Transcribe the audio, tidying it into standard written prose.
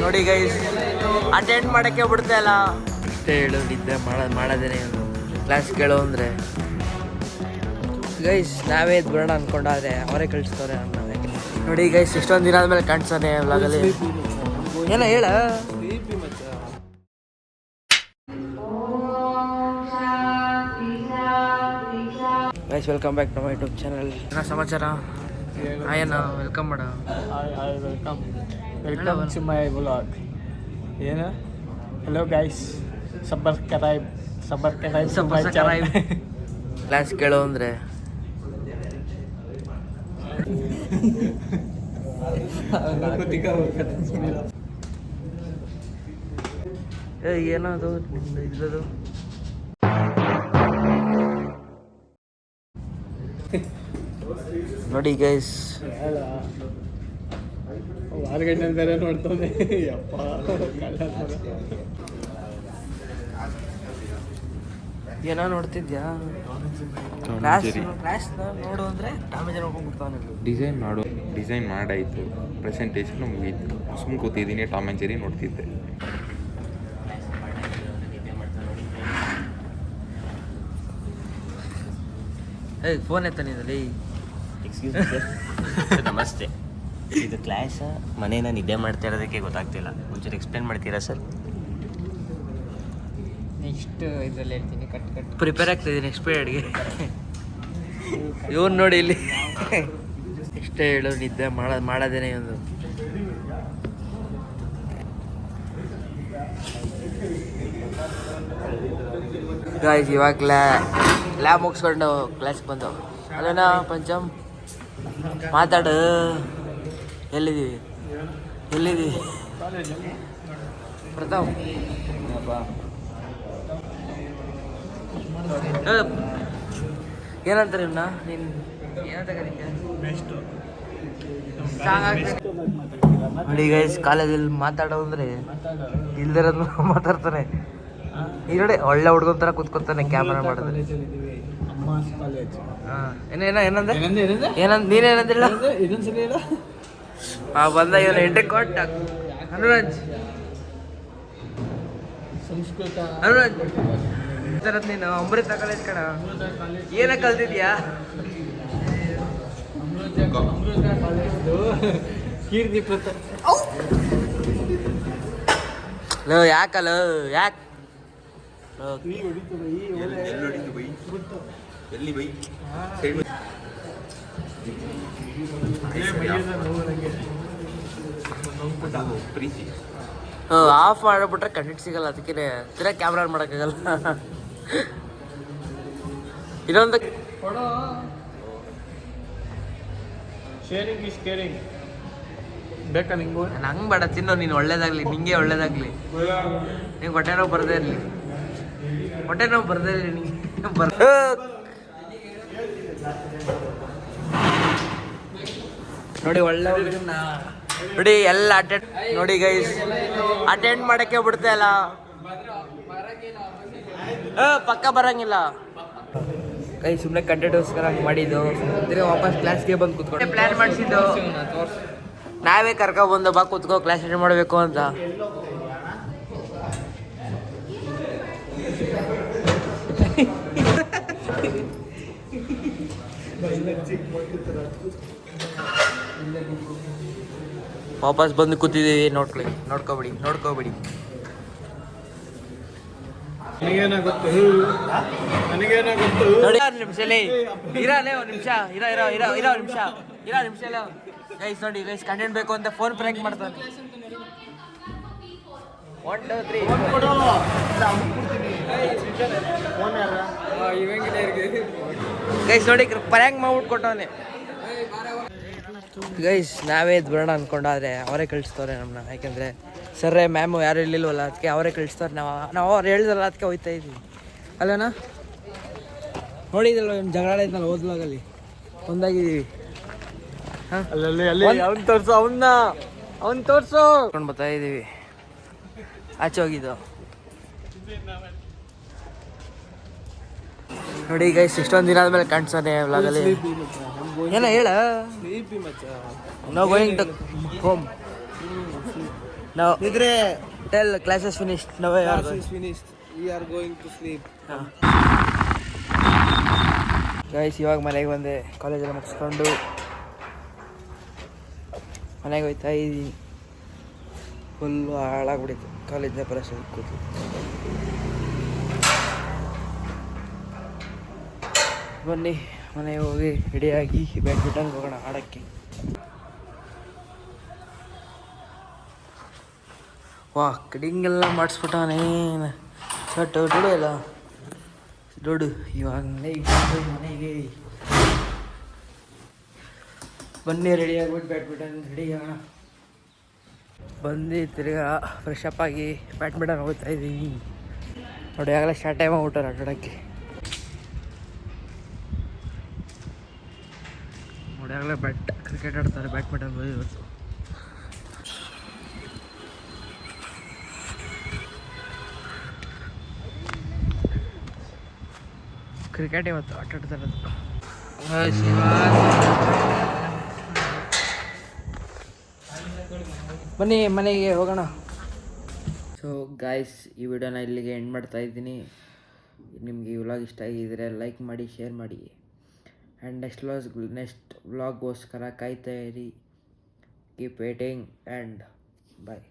ನೋಡಿ guys attend ಮಾಡೋಕ್ಕೆ ಬಿಡ್ತಾ ಇಲ್ಲ ಇಷ್ಟೇ ಹೇಳು ನಿದ್ದೆ ಮಾಡೋದೇನೆ ಕ್ಲಾಸ್ ಕೇಳೋ ಅಂದರೆ ಗೈಸ್ ನಾವೇ ಇದು ಬರೋಣ ಅಂದ್ಕೊಂಡಾದ್ರೆ ಅವರೇ ಕಳಿಸ್ತವ್ರೆ ನಮ್ಮ ನೋಡಿ ಗೈಸ್ ಇಷ್ಟೊಂದು ದಿನ ಆದಮೇಲೆ ಕಾಣಿಸ್ತಾನೆ ವ್ಲಾಗಲ್ಲಿ ಏನೋ ಹೇಳ guys welcome back to my YouTube channel ಏನೋ ಸಮಾಚಾರ ಆಯಣ್ಣ ವೆಲ್ಕಮ್ ಮಾಡ ವೆಲ್ಕಮ್ ಟು ಮೈ ವ್ಲಾಗ್ ಏನು ಹಲೋ ಗೈಸ್ ಸಬ್ಸ್ಕ್ರೈಬ್ ಕ್ಲಾಸ್ ಕೇಳೋ ಅಂದರೆ ಏನೋ ಅದು ಇಲ್ಲದು ನೋಡಿ ಗೈಸ್ 6 ಗಂಟೆ ಬೇರೆ ನೋಡ್ತಾನೆ ಯಪ್ಪ ಏನೋ ನೋಡ್ತಿದ್ಯಾ ಕ್ಲಾಸ್ ನೋಡು ಅಂದರೆ ಡ್ಯಾಮೇಜ್ ನೋಡ್ಕೊಂಡ್ಬಿಡ್ತಾನೆ ಡಿಸೈನ್ ಮಾಡಾಯಿತು ಪ್ರೆಸೆಂಟೇಷನ್ ಮುಗೀತು ಸುಮ್ಮನೆ ಕೂತಿದ್ದೀನಿ ಟಾಮ್ ಆ್ಯಂಡ್ ಜೆರಿ ನೋಡ್ತಿದ್ದೆ ಫೋನ್ ಎತ್ತಾನಿದ್ದಲ್ಲಿ ಎಕ್ಸ್ಕ್ಯೂಸ್ ಸರ್ ನಮಸ್ತೆ ಇದು ಕ್ಲಾಸ ಮನೇನ ನಿದ್ದೆ ಮಾಡ್ತಾ ಇರೋದಕ್ಕೆ ಗೊತ್ತಾಗ್ತಿಲ್ಲ ಒಂಚೂರು ಎಕ್ಸ್ಪ್ಲೇನ್ ಮಾಡ್ತೀರಾ ಸರ್ ನೆಕ್ಸ್ಟ್ ಇದರಲ್ಲಿ ಹೇಳ್ತೀನಿ ಕಟ್ ಪ್ರಿಪೇರ್ ಆಗ್ತಾಯಿದ್ದೀನಿ ನೆಕ್ಸ್ಟ್ ಪೀರಿಯಡ್ಗೆ ಇವನು ನೋಡಿ ಇಲ್ಲಿ ಇಷ್ಟೇ ಹೇಳು ನಿದ್ದೆ ಮಾಡೋದೇನೆ ಒಂದು ಗಾಯ್ಸ್ ಇವಾಗ ಲ್ಯಾಬ್ ಮುಗಿಸ್ಕೊಂಡು ಕ್ಲಾಸ್ಗೆ ಬಂದು ಅದೇನ ಪಂಚಮ್ ಮಾತಾಡು ಎಲ್ಲಿದ್ದೀವಿ ಪ್ರತಾಪ್ ಏನಂತಾರೆ ಇವನ್ನ ನೀನು ನೋಡಿ ಗೈಸ್ ಕಾಲೇಜಲ್ಲಿ ಮಾತಾಡೋ ಅಂದರೆ ಇಲ್ದಿರೋದು ಮಾತಾಡ್ತಾನೆ ಈ ನೋಡಿ ಒಳ್ಳೆ ಹುಡ್ಗನ ಥರ ಕೂತ್ಕೊತಾನೆ ಕ್ಯಾಮ್ರಾ ಮಾಡಿದ್ರೆ ನೀನೇನಂದಿಲ್ಲ ಬಂದ ಇವನು ಎಂಟ್ರಿ ಕೊಟ್ಟ ಅನುರಾಜ್ ನೀನು ಅಮೃತ ಕಾಲೇಜ್ ಕಣ ಏನ ಕಲ್ತಿದ್ಯಾ ಕೀರ್ತಿ ಪ್ರತಾಪ್ ಯಾಕಲ್ಲ ಯಾಕೆ ಆಫ್ ಮಾಡಿಬಿಟ್ರೆ ಕಂಡಿಟ್ ಸಿಗಲ್ಲ ಅದಕ್ಕೆ ತಿರ ಕ್ಯಾಮ್ರಾ ಮಾಡೋಕ್ಕಾಗಲ್ಲ ಇನ್ನೊಂದು ಶೇರಿಂಗ್ ಇಸ್ ಕೇರಿಂಗ್ ಬೇಕಾ ನಿಂಗು ನಂಗೆ ಬೇಡ ತಿನ್ನೋ ನೀನು ಒಳ್ಳೇದಾಗ್ಲಿ ನಿಂಗೆ ಒಳ್ಳೇದಾಗ್ಲಿ ನಿಂಗೆ ಹೊಟ್ಟೆ ನೋವು ಬರದೇ ಇರಲಿ ನಿಂಗೆ ನೋಡಿ ಒಳ್ಳೆ ನೋಡಿ ಎಲ್ಲ ನೋಡಿ ಗೈಸ್ ಅಟೆಂಡ್ ಮಾಡೋಕ್ಕೆ ಬಿಡ್ತಾ ಇಲ್ಲ ಪಕ್ಕ ಬರಂಗಿಲ್ಲ ಕೈ ಸುಮ್ಮನೆ ಕಂಟೆಂಟ್ಗೋಸ್ಕರ ಮಾಡಿದ್ದು ತಿರ್ಗಿ ವಾಪಸ್ ಕ್ಲಾಸ್ಗೆ ಬಂದು ಕೂತ್ಕೊಂಡು ಪ್ಲ್ಯಾನ್ ಮಾಡಿಸಿದ್ದು ನಾವೇ ಕರ್ಕೊಬಂದು ಬಾ ಕೂತ್ಕೋ ಕ್ಲಾಸ್ ಅಟೆಂಡ್ ಮಾಡಬೇಕು ಅಂತ ವಾಪಸ್ ಬಂದು ಕೂತಿದ್ದೀವಿ ನೋಡ್ಕೊಬಿಡಿ ನೋಡಿ ನಿಮಿಷ ಗೈಸ್ ನೋಡಿ ಗೈಸ್ ಕಂಟೆಂಟ್ ಬೇಕು ಅಂತ ಫೋನ್ ಪ್ರ್ಯಾಂಕ್ ಮಾಡ್ತಾನೆ 1 2 3 ಗೈಸ್ ನೋಡಿ ಪ್ರ್ಯಾಂಕ್ ಮಾಡ್ಬಿಟ್ಟು ಕೊಟ್ಟವನೆ ಗೈಸ್ ನಾವೇ ಇದು ಬರೋಣ ಅಂದ್ಕೊಂಡಾದ್ರೆ ಅವರೇ ಕಳಿಸ್ತವ್ರೆ ನಮ್ಮನ್ನ ಯಾಕೆಂದರೆ ಸರ್ರೇ ಮ್ಯಾಮು ಯಾರು ಇರಲಿಲ್ವಲ್ಲ ಅದಕ್ಕೆ ಅವರೇ ಕಳಿಸ್ತವ್ರೆ ನಾವು ಅವ್ರು ಹೇಳಿದ್ರಲ್ಲ ಅದಕ್ಕೆ ಹೋಗ್ತಾ ಇದ್ದೀವಿ ಅಲ್ಲಣ್ಣ ನೋಡಿದಲ್ವ ಜಗಳ ಇದ್ನಲ್ಲ ಓದ್ಲಾಗಲ್ಲಿ ಒಂದಾಗಿದ್ದೀವಿ ಅವ್ನು ತೋರ್ಸು ಕೊಂಡು ಬರ್ತಾ ಇದ್ದೀವಿ ಆಚೆ ಹೋಗಿದ್ದು ನೋಡಿ ಗೈಸ್ ಇಷ್ಟೊಂದು ದಿನ ಆದಮೇಲೆ ಕಾಣಿಸ್ತಾನೆ ವ್ಲಾಗಲ್ಲಿ ಏನೋ ಹೇಳ ನೋ ಗೋಯಿಂಗ್ ಟು ಹೋಮ್ ನಾವು ಇದ್ರೆ tell classes finish no finished we are going to sleep. Guys ಇವಾಗ ಮನೆಗೆ ಬಂದೆ, ಕಾಲೇಜೆಲ್ಲ ಮುಗಿಸ್ಕೊಂಡು ಮನೆಗೆ ಹೋಗ್ತಾ ಇದ್ದೀನಿ. ಫುಲ್ಲು ಹಾಳಾಗ್ಬಿಟ್ಟಿತ್ತು ಕಾಲೇಜಿನ ಪರಿಸ್ಥಿತಿ ಕೂತು. ಬನ್ನಿ ಮನೆಗೆ ಹೋಗಿ ರೆಡಿಯಾಗಿ ಬ್ಯಾಡ್ಮಿಂಟನ್ಗೆ ಹೋಗೋಣ ಆಡೋಕ್ಕೆ. ವಾ ಕಡಿಂಗೆಲ್ಲ ಮಾಡಿಸ್ಬಿಟ್ಟವನೇನು ಬಟ್ ಅಲ್ಲ ದೊಡ್ಡು. ಇವಾಗ ಮನೆಗೆ ಬನ್ನಿ ರೆಡಿ ಆಗ್ಬಿಟ್ಟು ಬ್ಯಾಡ್ಮಿಂಟನ್ ರೆಡಿ ಆಗೋಣ. ಬಂದು ತಿರ್ಗಾ ಫ್ರೆಶ್ ಅಪ್ ಆಗಿ ಬ್ಯಾಡ್ಮಿಂಟನ್ ಹೋಗ್ತಾ ಇದ್ದೀವಿ ನೋಡಿ. ಆಗಲೇ ಸ್ಟಾರ್ಟ್ ಟೈಮ್ ಆಗ್ಬಿಟ್ಟಾರೆ ಆಟಾಡೋಕ್ಕೆ ನೋಡಿ. ಆಗಲೇ ಕ್ರಿಕೆಟ್ ಆಡ್ತಾರೆ, ಬ್ಯಾಡ್ಮಿಂಟನ್ ಇವತ್ತು. ಕ್ರಿಕೆಟ್ ಇವತ್ತು ಆಟ ಆಡ್ತಾರೆ. ಬನ್ನಿ ಮನೆಗೆ ಹೋಗೋಣ. ಸೊ ಗಾಯ್ಸ್, ಈ ವಿಡಿಯೋನ ಇಲ್ಲಿಗೆ ಎಂಡ್ ಮಾಡ್ತಾ ಇದ್ದೀನಿ. ನಿಮಗೆ ಈ ವ್ಲಾಗ್ ಇಷ್ಟ ಆಗಿದ್ದರೆ ಲೈಕ್ ಮಾಡಿ, ಶೇರ್ ಮಾಡಿ. ಆ್ಯಂಡ್ ನೆಕ್ಸ್ಟ್ ವ್ಲಾಗ್ಗೋಸ್ಕರ ಕಾಯ್ತಾ ಇರಿ. Keep waiting and bye.